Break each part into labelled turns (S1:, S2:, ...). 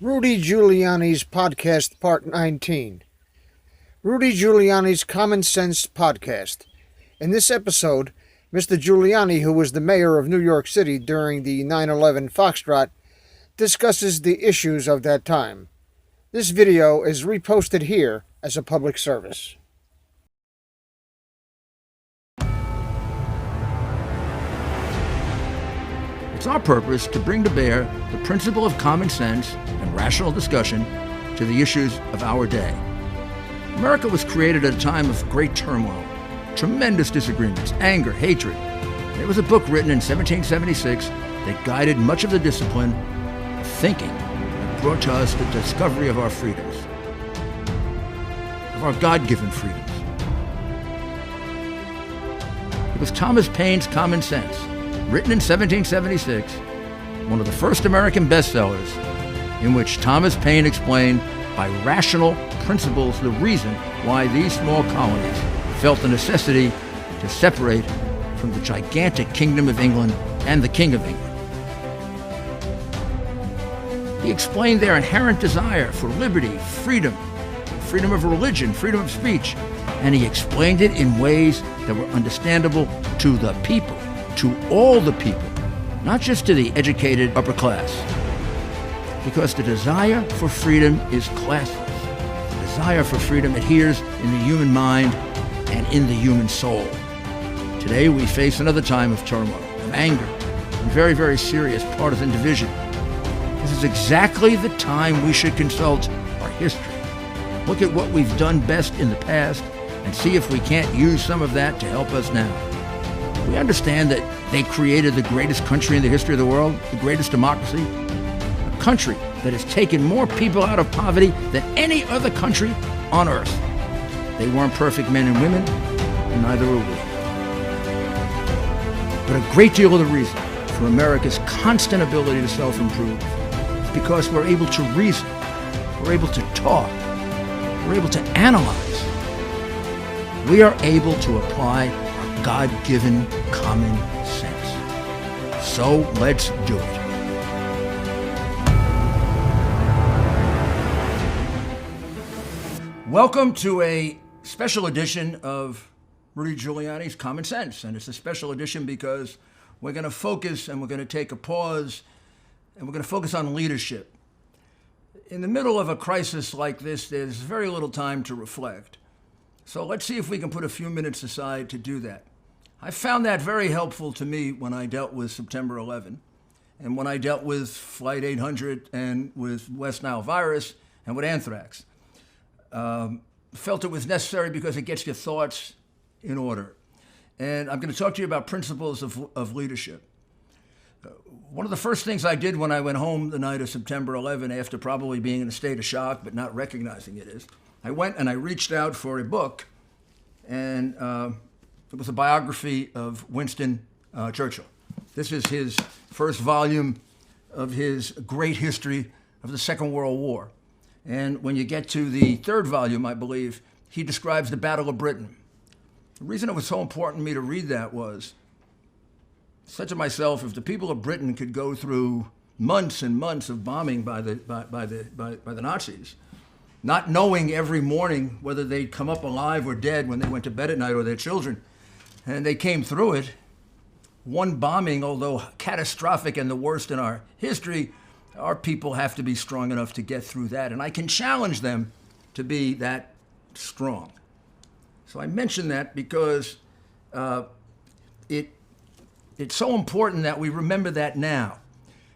S1: Rudy Giuliani's Podcast Part 19. Rudy Giuliani's Common Sense Podcast. In this episode, Mr. Giuliani, who was the mayor of New York City during the 9/11 Foxtrot, discusses the issues of that time. This video is reposted here as a public service.
S2: It's our purpose to bring to bear the principle of common sense and rational discussion to the issues of our day. America was created at a time of great turmoil, tremendous disagreements, anger, hatred. There was a book written in 1776 that guided much of the discipline of thinking that brought to us the discovery of our freedoms, of our God-given freedoms. It was Thomas Paine's Common Sense, written in 1776, one of the first American bestsellers, in which Thomas Paine explained by rational principles the reason why these small colonies felt the necessity to separate from the gigantic Kingdom of England and the King of England. He explained their inherent desire for liberty, freedom of religion, freedom of speech, and he explained it in ways that were understandable to the people. To all the people, not just to the educated upper class. Because the desire for freedom is classless. The desire for freedom adheres in the human mind and in the human soul. Today we face another time of turmoil, of anger, and very, very serious partisan division. This is exactly the time we should consult our history. Look at what we've done best in the past and see if we can't use some of that to help us now. We understand that they created the greatest country in the history of the world, the greatest democracy, a country that has taken more people out of poverty than any other country on earth. They weren't perfect men and women, and neither are we. But a great deal of the reason for America's constant ability to self-improve is because we're able to reason, we're able to talk, we're able to analyze. We are able to apply God-given common sense. So let's do it. Welcome to a special edition of Rudy Giuliani's Common Sense. And it's a special edition because we're going to focus and we're going to take a pause and we're going to focus on leadership. In the middle of a crisis like this, there's very little time to reflect. So let's see if we can put a few minutes aside to do that. I found that very helpful to me when I dealt with September 11 and when I dealt with Flight 800 and with West Nile virus and with anthrax. Felt it was necessary because it gets your thoughts in order. And I'm going to talk to you about principles of leadership. One of the first things I did when I went home the night of September 11, after probably being in a state of shock but not recognizing it, is I went and I reached out for a book, and it was a biography of Winston Churchill. This is his first volume of his great history of the Second World War. And when you get to the third volume, I believe, he describes the Battle of Britain. The reason it was so important to me to read that was, I said to myself, if the people of Britain could go through months and months of bombing by the Nazis, not knowing every morning whether they'd come up alive or dead when they went to bed at night, or their children, and they came through it. One bombing, although catastrophic and the worst in our history, our people have to be strong enough to get through that. And I can challenge them to be that strong. So I mention that because it's so important that we remember that now.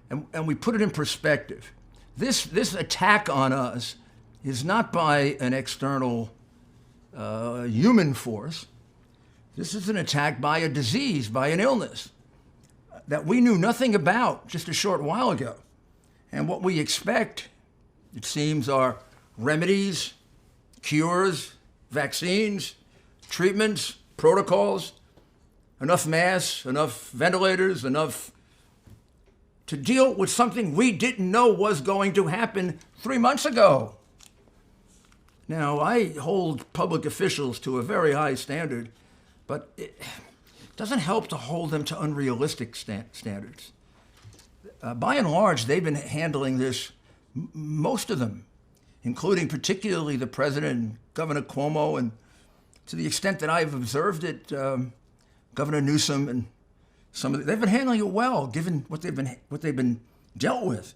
S2: And we put it in perspective. This attack on us is not by an external human force. This is an attack by a disease, by an illness that we knew nothing about just a short while ago. And what we expect, it seems, are remedies, cures, vaccines, treatments, protocols, enough masks, enough ventilators, enough to deal with something we didn't know was going to happen 3 months ago. Now, I hold public officials to a very high standard, but it doesn't help to hold them to unrealistic standards. By and large, they've been handling this most of them, including particularly the president and Governor Cuomo, and to the extent that I've observed it, Governor Newsom and they've been handling it well, given what they've been dealt with.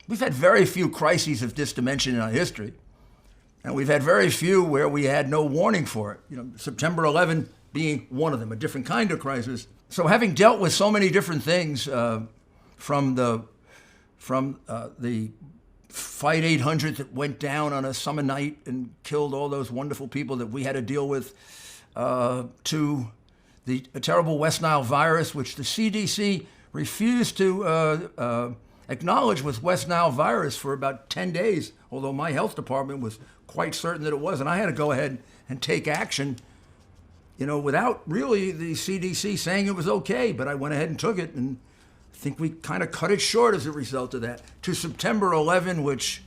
S2: We've had very few crises of this dimension in our history, and we've had very few where we had no warning for it. September 11 being one of them, a different kind of crisis. So having dealt with so many different things, from the Fight 800 that went down on a summer night and killed all those wonderful people that we had to deal with, to the terrible West Nile virus, which the CDC refused to acknowledge was West Nile virus for about 10 days, although my health department was quite certain that it was, and I had to go ahead and take action, without really the CDC saying it was okay, but I went ahead and took it, and I think we kind of cut it short as a result of that. To September 11, which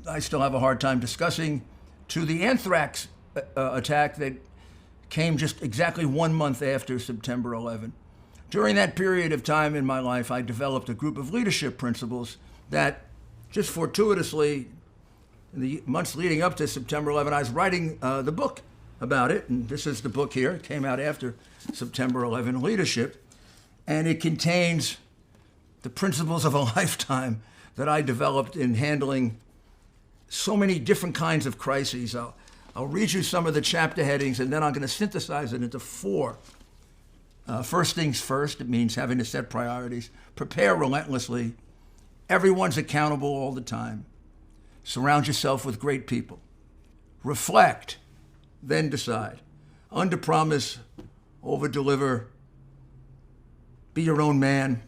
S2: I still have a hard time discussing, to the anthrax attack that came just exactly 1 month after September 11. During that period of time in my life, I developed a group of leadership principles that just fortuitously, in the months leading up to September 11, I was writing the book about it, and this is the book here. It came out after September 11, Leadership, and it contains the principles of a lifetime that I developed in handling so many different kinds of crises. I'll read you some of the chapter headings, and then I'm going to synthesize it into 4. First things first, it means having to set priorities. Prepare relentlessly. Everyone's accountable all the time. Surround yourself with great people. Reflect, then decide. Under-promise, over-deliver. Be your own man.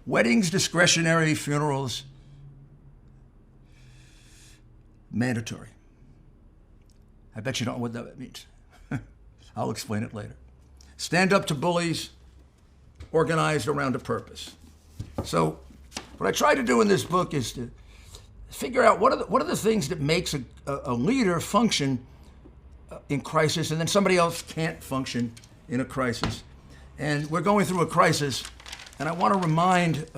S2: Weddings, discretionary. Funerals, mandatory. I bet you don't know what that means. I'll explain it later. Stand up to bullies, organized around a purpose. So what I try to do in this book is to figure out what are the things that makes a leader function in crisis, and then somebody else can't function in a crisis. And we're going through a crisis, and I want to remind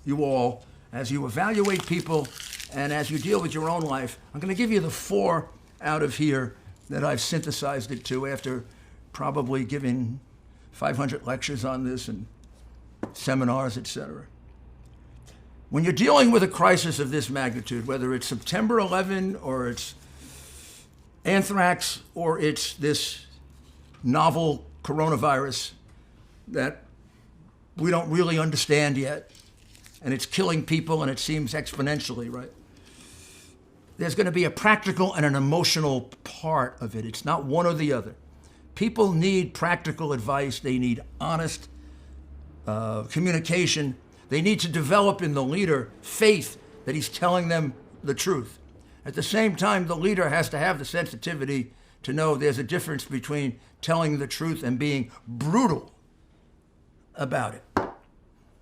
S2: you all, as you evaluate people and as you deal with your own life, I'm going to give you the 4 out of here that I've synthesized it to after probably giving 500 lectures on this and seminars, etc. When you're dealing with a crisis of this magnitude, whether it's September 11 or it's anthrax or it's this novel coronavirus that we don't really understand yet, and it's killing people and it seems exponentially, right? There's going to be a practical and an emotional part of it. It's not one or the other. People need practical advice. They need honest communication. They need to develop in the leader faith that he's telling them the truth. At the same time, the leader has to have the sensitivity to know there's a difference between telling the truth and being brutal about it.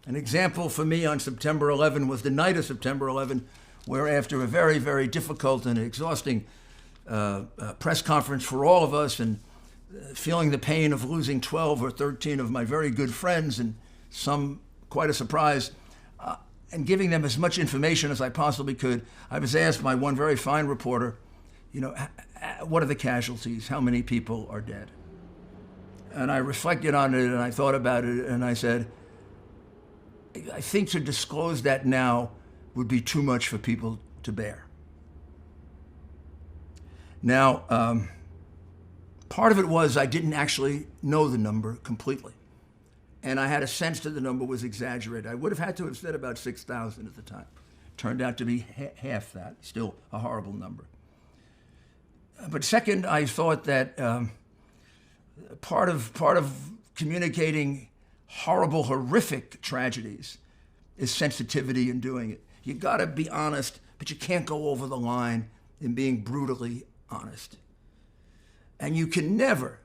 S2: An example for me on September 11 was the night of September 11, where after a very, very difficult and exhausting press conference for all of us, and feeling the pain of losing 12 or 13 of my very good friends, and some quite a surprise, and giving them as much information as I possibly could, I was asked by one very fine reporter, what are the casualties? How many people are dead? And I reflected on it, and I thought about it, and I said, I think to disclose that now would be too much for people to bear. Now, part of it was I didn't actually know the number completely. And I had a sense that the number was exaggerated. I would have had to have said about 6,000 at the time. Turned out to be half that, still a horrible number. But second, I thought that part of communicating horrible, horrific tragedies is sensitivity in doing it. You gotta be honest, but you can't go over the line in being brutally honest. And you can never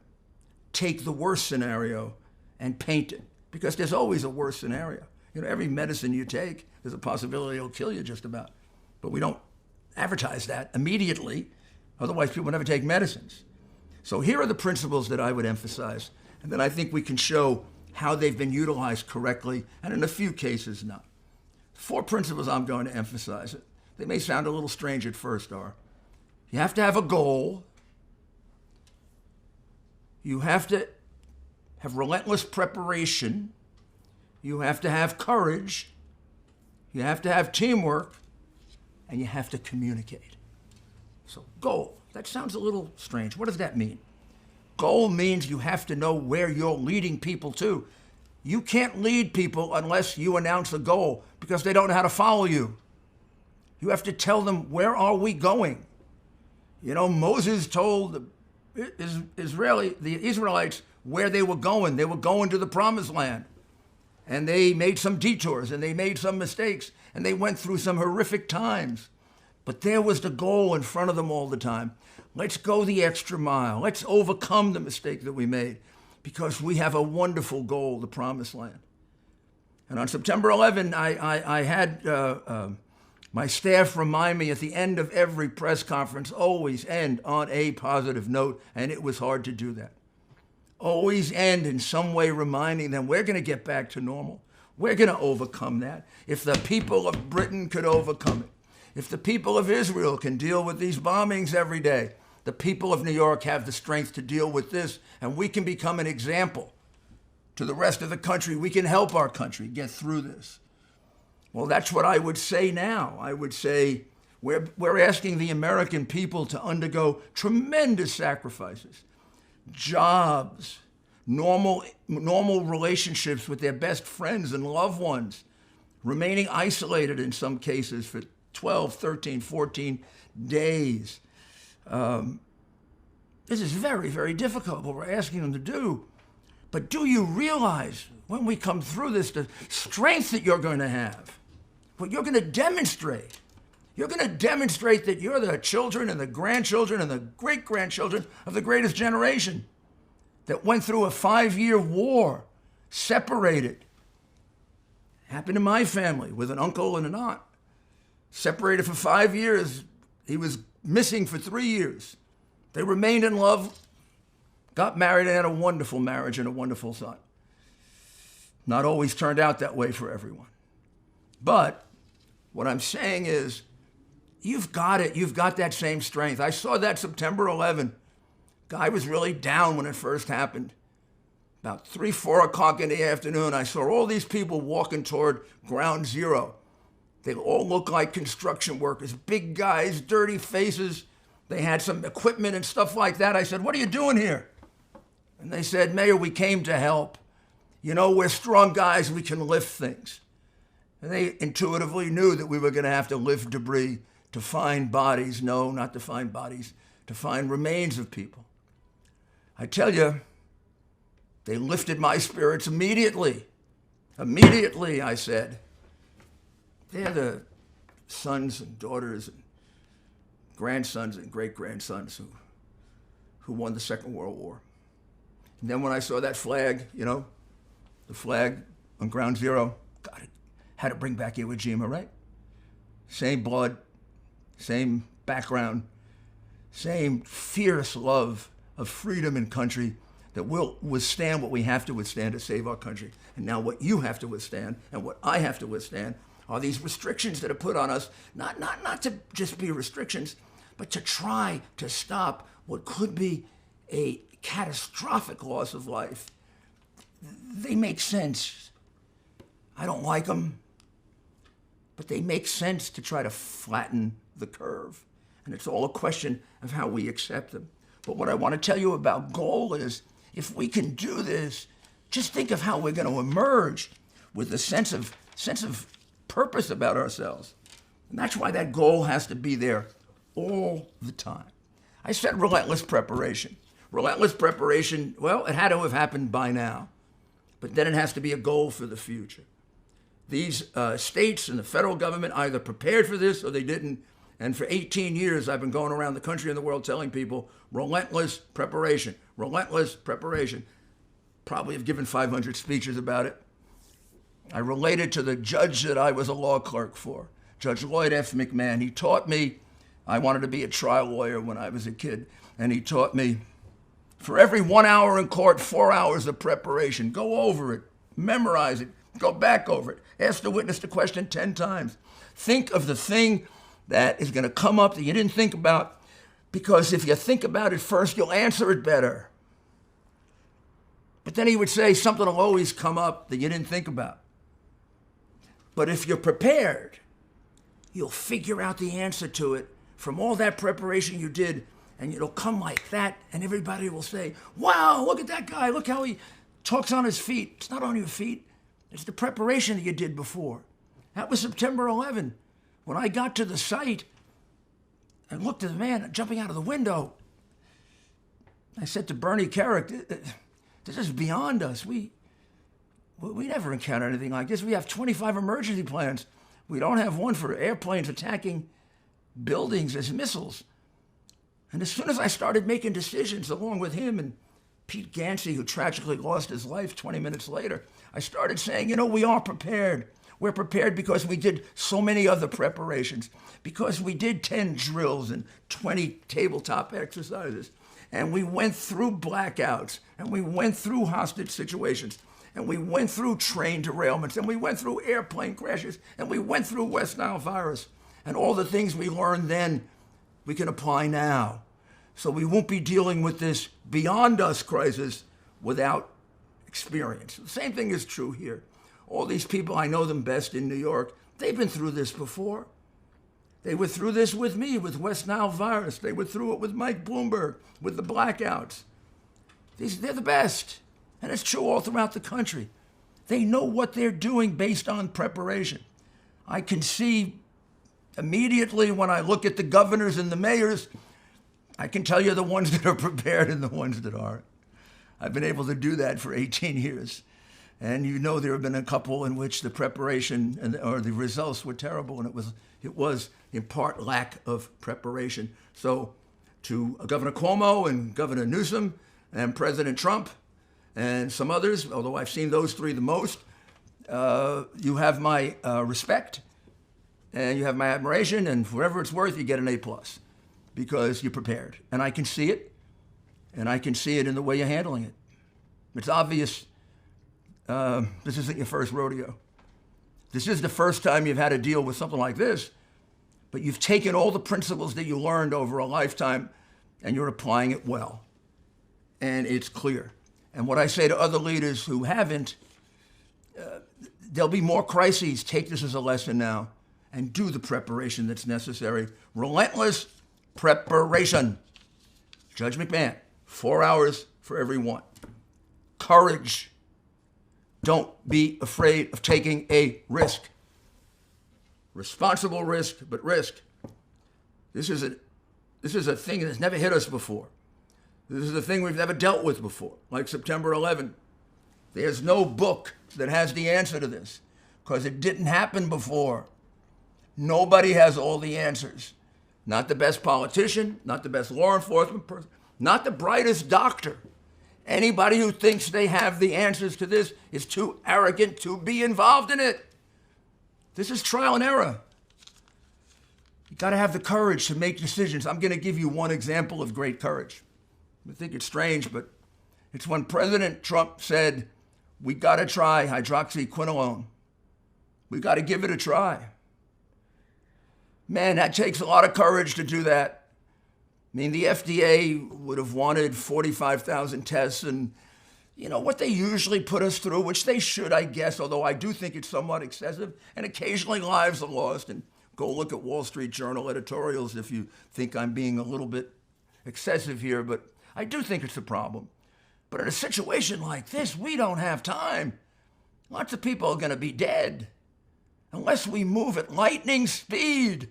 S2: take the worst scenario and paint it, because there's always a worse scenario. Every medicine you take, there's a possibility it'll kill you just about. But we don't advertise that immediately, otherwise people never take medicines. So here are the principles that I would emphasize, and that I think we can show how they've been utilized correctly, and in a few cases not. 4 principles I'm going to emphasize. They may sound a little strange at first, are you have to have a goal. You have to have relentless preparation. You have to have courage. You have to have teamwork. And you have to communicate. So goal, that sounds a little strange. What does that mean? Goal means you have to know where you're leading people to. You can't lead people unless you announce a goal because they don't know how to follow you. You have to tell them, where are we going? You know, Moses told the Israelites where they were going. They were going to the promised land. And they made some detours and they made some mistakes and they went through some horrific times. But there was the goal in front of them all the time. Let's go the extra mile. Let's overcome the mistake that we made because we have a wonderful goal, the promised land. And on September 11, I had my staff remind me at the end of every press conference, always end on a positive note, and it was hard to do that. Always end in some way reminding them we're going to get back to normal. We're going to overcome that. If the people of Britain could overcome it, if the people of Israel can deal with these bombings every day, the people of New York have the strength to deal with this, and we can become an example to the rest of the country. We can help our country get through this. Well, that's what I would say now. I would say we're asking the American people to undergo tremendous sacrifices, jobs, normal relationships with their best friends and loved ones, remaining isolated in some cases for 12, 13, 14 days. This is very, very difficult what we're asking them to do. But do you realize when we come through this, the strength that you're going to have? What you're going to demonstrate. You're going to demonstrate that you're the children and the grandchildren and the great-grandchildren of the greatest generation that went through a 5-year war, separated. Happened in my family with an uncle and an aunt. Separated for 5 years. He was missing for 3 years. They remained in love, got married, and had a wonderful marriage and a wonderful son. Not always turned out that way for everyone. But what I'm saying is, you've got it. You've got that same strength. I saw that September 11. Guy was really down when it first happened. About 3, 4 o'clock in the afternoon, I saw all these people walking toward ground zero. They all look like construction workers, big guys, dirty faces. They had some equipment and stuff like that. I said, what are you doing here? And they said, Mayor, we came to help. You know, we're strong guys. We can lift things. And they intuitively knew that we were going to have to lift debris to find bodies. No, not to find bodies, to find remains of people. I tell you, they lifted my spirits immediately. Immediately, I said. They're the sons and daughters and grandsons and great-grandsons who won the Second World War. And then when I saw that flag, you know, the flag on ground zero, God, it had to bring back Iwo Jima, right? Same blood, same background, same fierce love of freedom and country that will withstand what we have to withstand to save our country. And now what you have to withstand and what I have to withstand are these restrictions that are put on us, not to just be restrictions, but to try to stop what could be a catastrophic loss of life. They make sense. I don't like them, but they make sense to try to flatten the curve. And it's all a question of how we accept them. But what I want to tell you about goal is, if we can do this, just think of how we're going to emerge with a sense of purpose about ourselves. And that's why that goal has to be there all the time. I said relentless preparation. Relentless preparation, well, it had to have happened by now. But then it has to be a goal for the future. These states and the federal government either prepared for this or they didn't. And for 18 years, I've been going around the country and the world telling people, relentless preparation, relentless preparation. Probably have given 500 speeches about it. I related to the judge that I was a law clerk for, Judge Lloyd F. McMahon. He taught me, I wanted to be a trial lawyer when I was a kid, and he taught me For every 1 hour in court, 4 hours of preparation. Go over it, memorize it, go back over it. Ask the witness the question 10 times. Think of the thing that is going to come up that you didn't think about, because if you think about it first, you'll answer it better. But then he would say something will always come up that you didn't think about. But if you're prepared, you'll figure out the answer to it from all that preparation you did, and it'll come like that, and everybody will say, wow, look at that guy, look how he talks on his feet. It's not on your feet, it's the preparation that you did before. That was September 11. When I got to the site and looked at the man jumping out of the window, I said to Bernie Carrick, this is beyond us. We never encountered anything like this. We have 25 emergency plans. We don't have one for airplanes attacking buildings as missiles. And as soon as I started making decisions along with him and Pete Gansey, who tragically lost his life 20 minutes later, I started saying, we are prepared. We're prepared because we did so many other preparations, because we did 10 drills and 20 tabletop exercises, and we went through blackouts, and we went through hostage situations, and we went through train derailments, and we went through airplane crashes, and we went through West Nile virus, and all the things we learned then we can apply now. So we won't be dealing with this beyond us crisis without experience. The same thing is true here. All these people, I know them best in New York, they've been through this before. They were through this with me, with West Nile virus. They were through it with Mike Bloomberg, with the blackouts. They're the best. And it's true all throughout the country. They know what they're doing based on preparation. I can see immediately when I look at the governors and the mayors, I can tell you the ones that are prepared and the ones that aren't. I've been able to do that for 18 years. And there have been a couple in which the preparation or the results were terrible, and it was in part lack of preparation. So to Governor Cuomo and Governor Newsom and President Trump and some others, although I've seen those three the most, you have my respect and you have my admiration, and for whatever it's worth, you get an A+, because you're prepared. And I can see it, and I can see it in the way you're handling it. It's obvious. This isn't your first rodeo. This is the first time you've had to deal with something like this, but you've taken all the principles that you learned over a lifetime and you're applying it well. And it's clear. And what I say to other leaders who haven't, there'll be more crises. Take this as a lesson now and do the preparation that's necessary. Relentless preparation. Judge McMahon, 4 hours for every one. Courage. Don't be afraid of taking a risk. Responsible risk, but risk. This is a thing that's never hit us before. This is a thing we've never dealt with before, like September 11. There's no book that has the answer to this, because it didn't happen before. Nobody has all the answers. Not the best politician, not the best law enforcement person, not the brightest doctor. Anybody who thinks they have the answers to this is too arrogant to be involved in it. This is trial and error. You got to have the courage to make decisions. I'm going to give you one example of great courage. I think it's strange, but it's when President Trump said, we got to try hydroxyquinoline. We got to give it a try. Man, that takes a lot of courage to do that. I mean, the FDA would have wanted 45,000 tests and, what they usually put us through, which they should, I guess, although I do think it's somewhat excessive, and occasionally lives are lost. And go look at Wall Street Journal editorials if you think I'm being a little bit excessive here, but I do think it's a problem. But in a situation like this, we don't have time. Lots of people are going to be dead unless we move at lightning speed.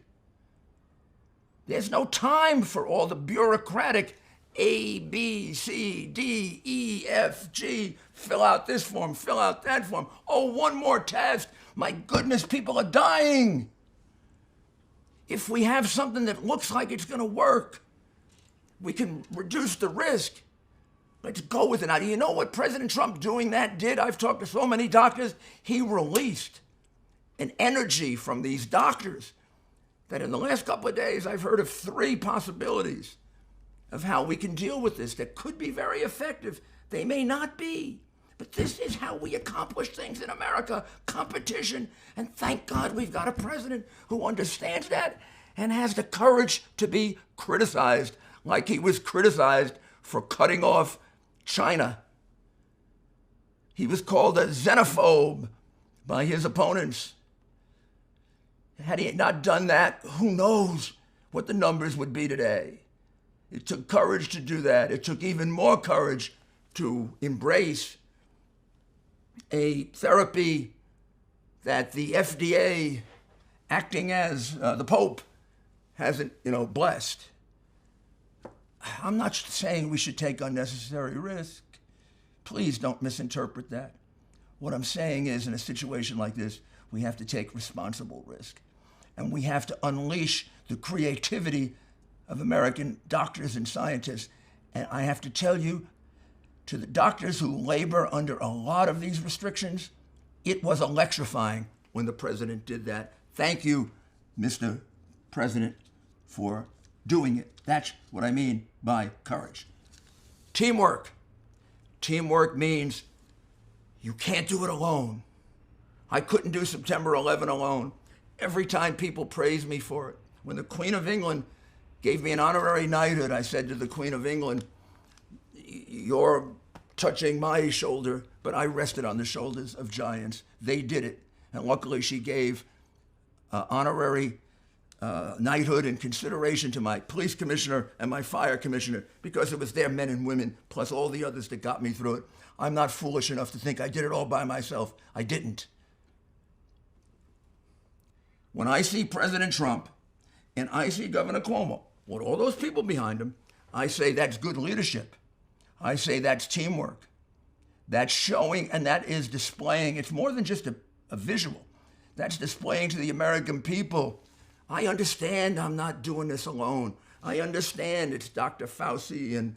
S2: There's no time for all the bureaucratic A, B, C, D, E, F, G, fill out this form, fill out that form. Oh, one more test. My goodness, people are dying. If we have something that looks like it's going to work, we can reduce the risk. Let's go with it. Now, do you know what President Trump doing that did? I've talked to so many doctors. He released an energy from these doctors that in the last couple of days, I've heard of 3 possibilities of how we can deal with this that could be very effective. They may not be. But this is how we accomplish things in America, competition. And thank God we've got a president who understands that and has the courage to be criticized, like he was criticized for cutting off China. He was called a xenophobe by his opponents. Had he not done that, who knows what the numbers would be today. It took courage to do that. It took even more courage to embrace a therapy that the FDA, acting as the Pope, hasn't, blessed. I'm not saying we should take unnecessary risk. Please don't misinterpret that. What I'm saying is, in a situation like this, we have to take responsible risk. And we have to unleash the creativity of American doctors and scientists. And I have to tell you, to the doctors who labor under a lot of these restrictions, it was electrifying when the president did that. Thank you, Mr. President, for doing it. That's what I mean by courage. Teamwork. Teamwork means you can't do it alone. I couldn't do September 11 alone. Every time people praise me for it. When the Queen of England gave me an honorary knighthood, I said to the Queen of England, "You're touching my shoulder," but I rested on the shoulders of giants. They did it. And luckily she gave honorary knighthood in consideration to my police commissioner and my fire commissioner, because it was their men and women, plus all the others that got me through it. I'm not foolish enough to think I did it all by myself. I didn't. When I see President Trump and I see Governor Cuomo with all those people behind him, I say that's good leadership. I say that's teamwork. That's showing, and that is displaying. It's more than just a visual. That's displaying to the American people, I understand I'm not doing this alone. I understand it's Dr. Fauci and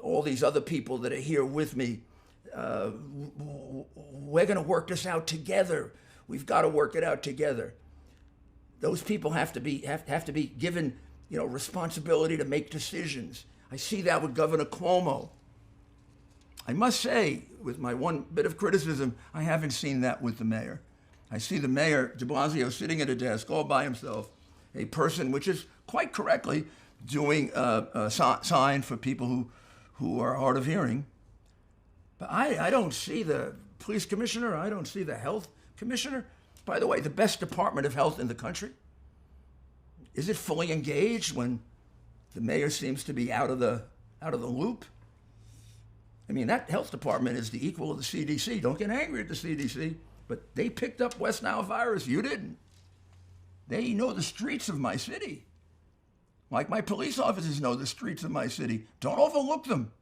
S2: all these other people that are here with me. We're going to work this out together. We've got to work it out together. Those people have to be given, responsibility to make decisions. I see that with Governor Cuomo. I must say, with my one bit of criticism, I haven't seen that with the mayor. I see the mayor, de Blasio, sitting at a desk all by himself, a person which is quite correctly doing a sign for people who are hard of hearing. But I don't see the police commissioner. I don't see the health commissioner. By the way, the best department of health in the country. Is it fully engaged when the mayor seems to be out of the loop? I mean, that health department is the equal of the CDC. Don't get angry at the CDC, but they picked up West Nile virus. You didn't. They know the streets of my city. Like my police officers know the streets of my city. Don't overlook them.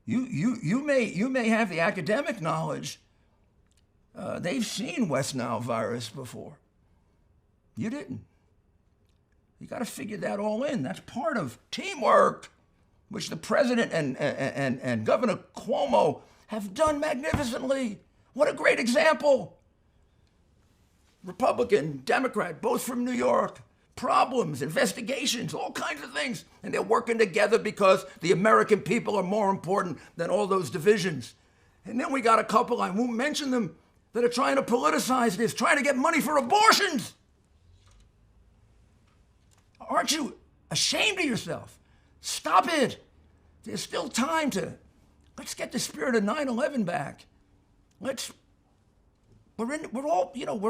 S2: You may have the academic knowledge. They've seen West Nile virus before. You didn't. You got to figure that all in. That's part of teamwork, which the president and Governor Cuomo have done magnificently. What a great example. Republican, Democrat, both from New York. Problems, investigations, all kinds of things. And they're working together because the American people are more important than all those divisions. And then we got a couple, I won't mention them, that are trying to politicize this, trying to get money for abortions. Aren't you ashamed of yourself? Stop it. There's still time let's get the spirit of 9/11 back. We're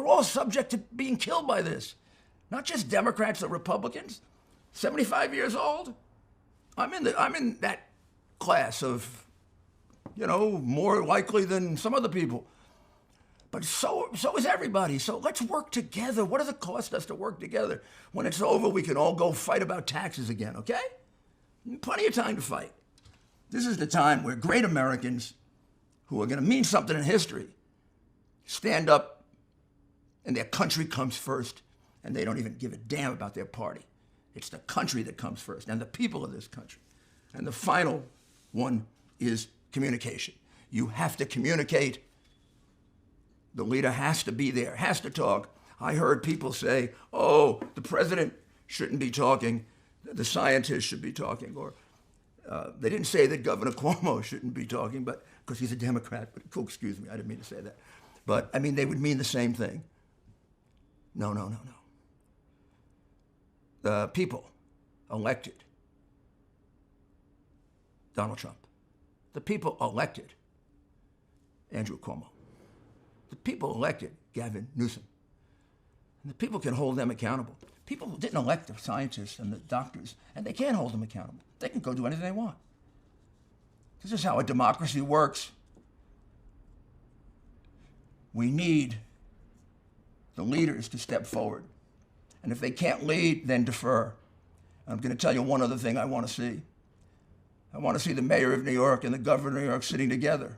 S2: all subject to being killed by this. Not just Democrats or Republicans. 75 years old. I'm in that class of, more likely than some other people. But so is everybody. So let's work together. What does it cost us to work together? When it's over, we can all go fight about taxes again, okay? Plenty of time to fight. This is the time where great Americans who are going to mean something in history stand up and their country comes first, and they don't even give a damn about their party. It's the country that comes first and the people of this country. And the final one is communication. You have to communicate. The leader has to be there, has to talk. I heard people say, the president shouldn't be talking, the scientists should be talking, or They didn't say that Governor Cuomo shouldn't be talking, but because he's a Democrat. But excuse me, I didn't mean to say that. But I mean, they would mean the same thing. No. The people elected Donald Trump. The people elected Andrew Cuomo. The people elected Gavin Newsom. And the people can hold them accountable. People didn't elect the scientists and the doctors, and they can't hold them accountable. They can go do anything they want. This is how a democracy works. We need the leaders to step forward. And if they can't lead, then defer. I'm going to tell you one other thing I want to see. I want to see the mayor of New York and the governor of New York sitting together.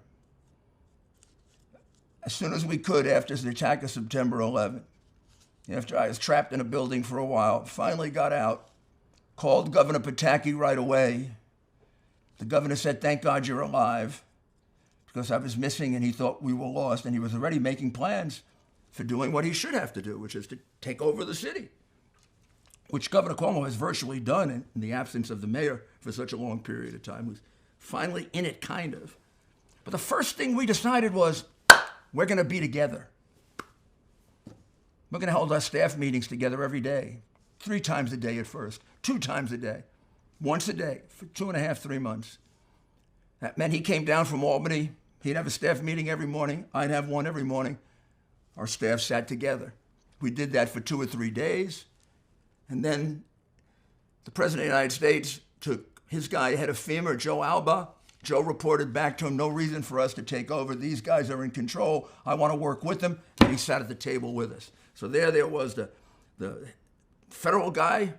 S2: As soon as we could after the attack of September 11th, after I was trapped in a building for a while, finally got out, called Governor Pataki right away. The governor said, "Thank God you're alive," because I was missing and he thought we were lost, and he was already making plans for doing what he should have to do, which is to take over the city, which Governor Cuomo has virtually done in the absence of the mayor for such a long period of time, who's finally in it, kind of. But the first thing we decided was, we're going to be together. We're going to hold our staff meetings together every day, 3 times a day at first, 2 times a day, once a day for 2.5, 3 months. That meant he came down from Albany. He'd have a staff meeting every morning. I'd have one every morning. Our staff sat together. We did that for 2 or 3 days. And then the President of the United States took his guy, head of FEMA, Joe Alba. Joe reported back to him, no reason for us to take over. These guys are in control. I want to work with them. And he sat at the table with us. So there was the federal guy,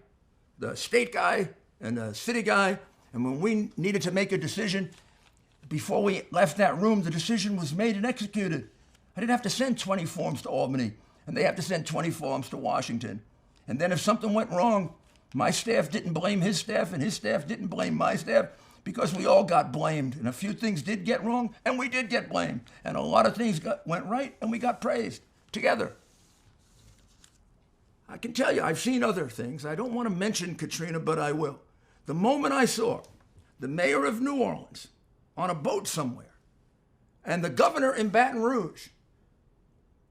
S2: the state guy, and the city guy. And when we needed to make a decision, before we left that room, the decision was made and executed. I didn't have to send 20 forms to Albany, and they have to send 20 forms to Washington. And then if something went wrong, my staff didn't blame his staff, and his staff didn't blame my staff, because we all got blamed. And a few things did get wrong, and we did get blamed. And a lot of things went right, and we got praised together. I can tell you, I've seen other things. I don't want to mention Katrina, but I will. The moment I saw the mayor of New Orleans on a boat somewhere, and the governor in Baton Rouge,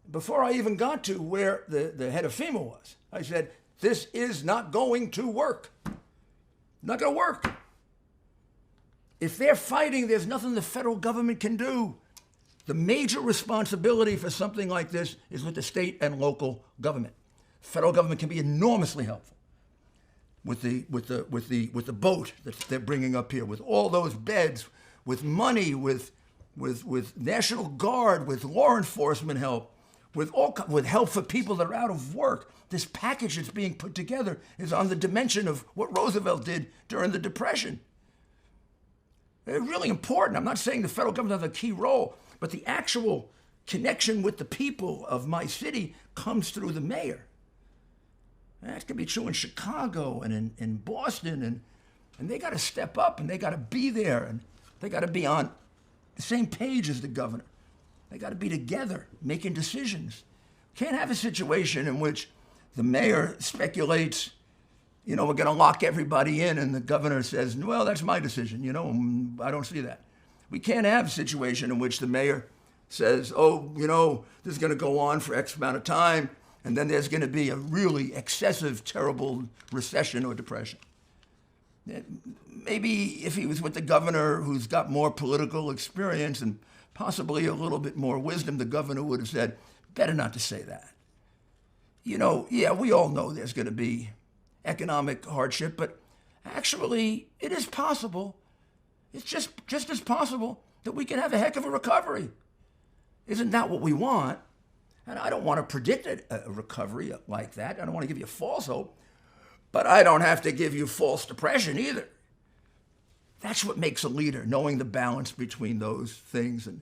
S2: before I even got to where the head of FEMA was, I said, this is not going to work. Not going to work. If they're fighting, there's nothing the federal government can do. The major responsibility for something like this is with the state and local government. Federal government can be enormously helpful with the boat that they're bringing up here, with all those beds, with money, with National Guard, with law enforcement help, with help for people that are out of work. This package that's being put together is on the dimension of what Roosevelt did during the Depression. They're really important. I'm not saying the federal government has a key role, but the actual connection with the people of my city comes through the mayor. That could be true in Chicago and in Boston, and they got to step up, and they got to be there, and they got to be on the same page as the governor. They got to be together, making decisions. Can't have a situation in which the mayor speculates, we're going to lock everybody in, and the governor says, well, that's my decision, I don't see that. We can't have a situation in which the mayor says, this is going to go on for X amount of time, and then there's going to be a really excessive, terrible recession or depression. Maybe if he was with the governor who's got more political experience and possibly a little bit more wisdom, the governor would have said, better not to say that. We all know there's going to be economic hardship, but actually it is possible. It's just as possible that we can have a heck of a recovery. Isn't that what we want? And I don't want to predict a recovery like that. I don't want to give you false hope, but I don't have to give you false depression either. That's what makes a leader, knowing the balance between those things. And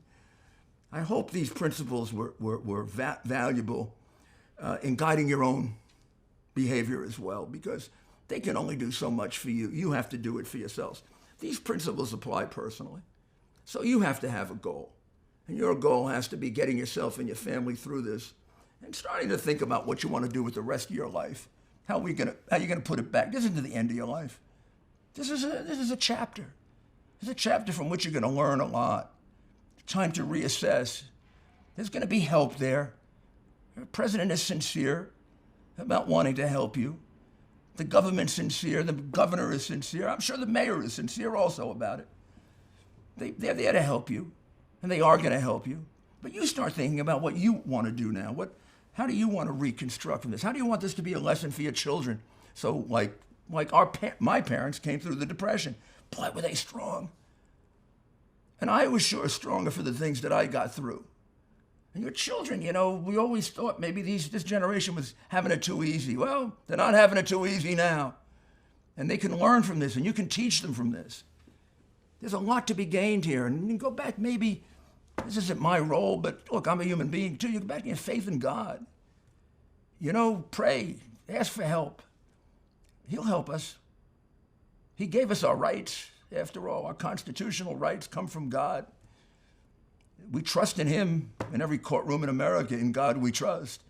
S2: I hope these principles were valuable in guiding your own behavior as well, because they can only do so much for you. You have to do it for yourselves. These principles apply personally. So you have to have a goal. And your goal has to be getting yourself and your family through this and starting to think about what you want to do with the rest of your life. How are you going to put it back? This isn't the end of your life. This is a chapter. There's a chapter from which you're going to learn a lot. Time to reassess. There's going to be help there. The president is sincere about wanting to help you. The government's sincere. The governor is sincere. I'm sure the mayor is sincere also about it. They're there to help you, and they are going to help you. But you start thinking about what you want to do now. How do you want to reconstruct from this? How do you want this to be a lesson for your children? So like my parents came through the Depression. Boy, were they strong. And I was sure stronger for the things that I got through. And your children, we always thought maybe this generation was having it too easy. Well, they're not having it too easy now. And they can learn from this, and you can teach them from this. There's a lot to be gained here. And you can go back, maybe, this isn't my role, but look, I'm a human being too. You go back to your faith in God. Pray, ask for help. He'll help us. He gave us our rights. After all, our constitutional rights come from God. We trust in him. In every courtroom in America, in God we trust.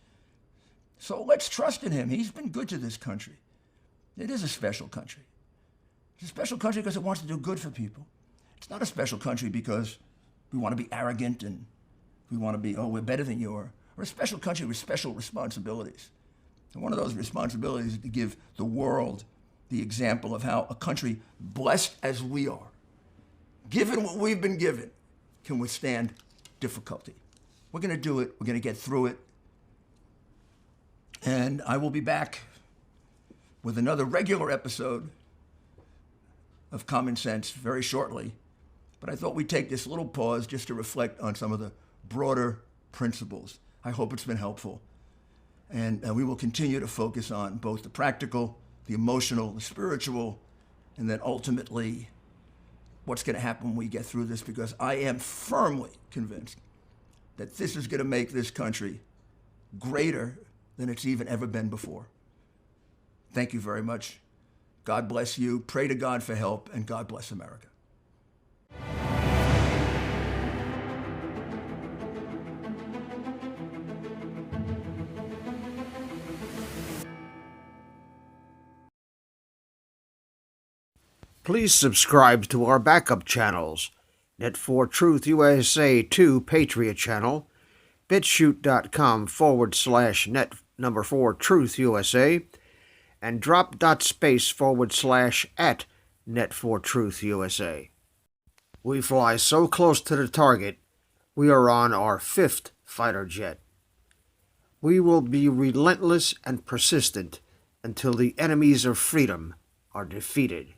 S2: So let's trust in him. He's been good to this country. It is a special country. It's a special country because it wants to do good for people. It's not a special country because we want to be arrogant and we want to be, we're better than you are. We're a special country with special responsibilities. And one of those responsibilities is to give the world the example of how a country blessed as we are, given what we've been given, can withstand difficulty. We're going to do it. We're going to get through it. And I will be back with another regular episode of Common Sense very shortly. But I thought we'd take this little pause just to reflect on some of the broader principles. I hope it's been helpful. And we will continue to focus on both the practical, the emotional, the spiritual, and then ultimately what's going to happen when we get through this, because I am firmly convinced that this is going to make this country greater than it's even ever been before. Thank you very much. God bless you. Pray to God for help, and God bless America.
S1: Please subscribe to our backup channels, Net4Truth USA 2 Patriot channel, BitChute.com/net4Truth USA, and drop.space/ Net4Truth USA. We fly so close to the target, we are on our 5th fighter jet. We will be relentless and persistent until the enemies of freedom are defeated.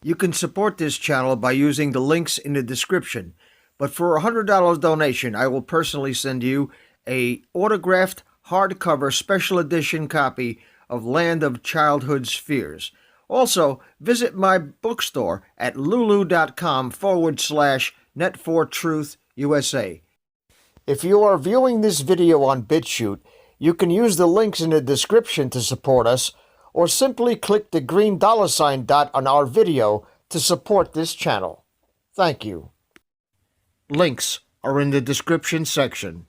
S1: You can support this channel by using the links in the description, but for a $100 donation, I will personally send you a autographed hardcover special edition copy of Land of Childhood's Fears. Also, visit my bookstore at lulu.com/Net4Truth USA. If you are viewing this video on BitChute, you can use the links in the description to support us, or simply click the green $ dot on our video to support this channel. Thank you. Links are in the description section.